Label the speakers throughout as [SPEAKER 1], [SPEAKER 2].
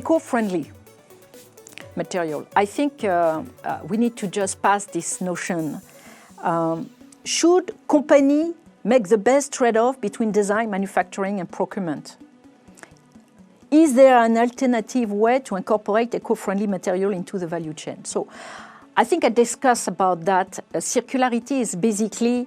[SPEAKER 1] eco-friendly material. I think we need to just pass this notion. Should company make the best trade-off between design, manufacturing, and procurement? Is there an alternative way to incorporate eco-friendly material into the value chain? So I think I discussed about that. Circularity is basically,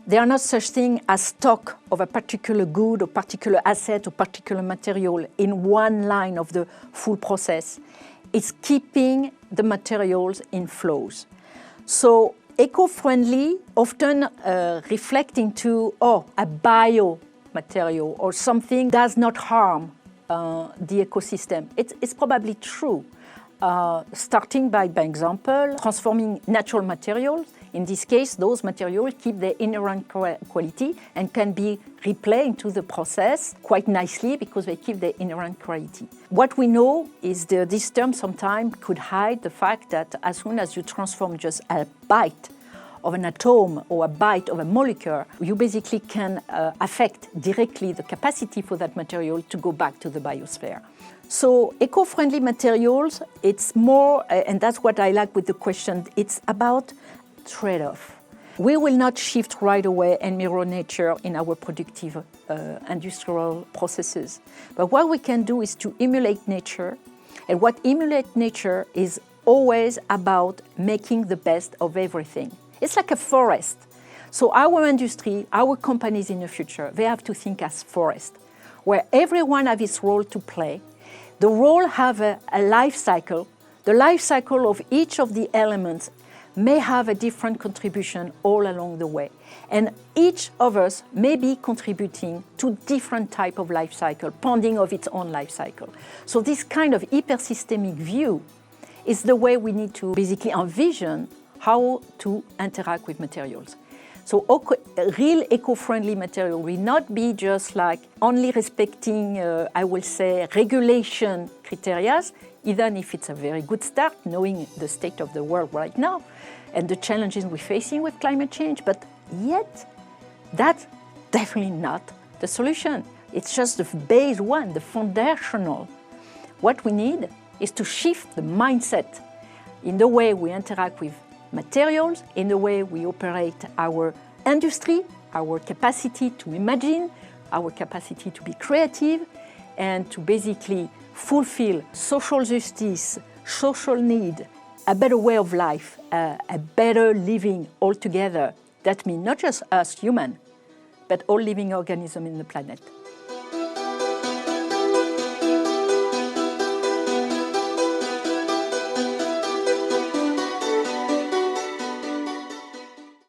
[SPEAKER 1] there are not such thing as stock of a particular good or particular asset or particular material in one line of the full process. It's keeping the materials in flows. So eco-friendly often reflecting to, a biomaterial or something does not harm the ecosystem. It's probably true. Starting by example, transforming natural materials. In this case, those materials keep their inherent quality and can be replayed into the process quite nicely because they keep their inherent quality. What we know is this term sometimes could hide the fact that as soon as you transform just a bite of an atom or a bite of a molecule, you basically can affect directly the capacity for that material to go back to the biosphere. So eco-friendly materials, it's more, and that's what I like with the question, it's about trade-off. We will not shift right away and mirror nature in our productive industrial processes. But what we can do is to emulate nature, and what emulate nature is always about making the best of everything. It's like a forest. So our industry, our companies in the future, they have to think as forest, where everyone has its role to play. The role have a life cycle. The life cycle of each of the elements may have a different contribution all along the way. And each of us may be contributing to different type of life cycle, depending of its own life cycle. So this kind of hypersystemic view is the way we need to basically envision how to interact with materials. So real eco-friendly material will not be just like only respecting, I will say, regulation criteria, even if it's a very good start, knowing the state of the world right now and the challenges we're facing with climate change, but yet that's definitely not the solution. It's just the base one, the foundational. What we need is to shift the mindset in the way we interact with materials, in the way we operate our industry, our capacity to imagine, our capacity to be creative, and to basically fulfill social justice, social need, a better way of life, a better living altogether. That means not just us human, but all living organisms in the planet.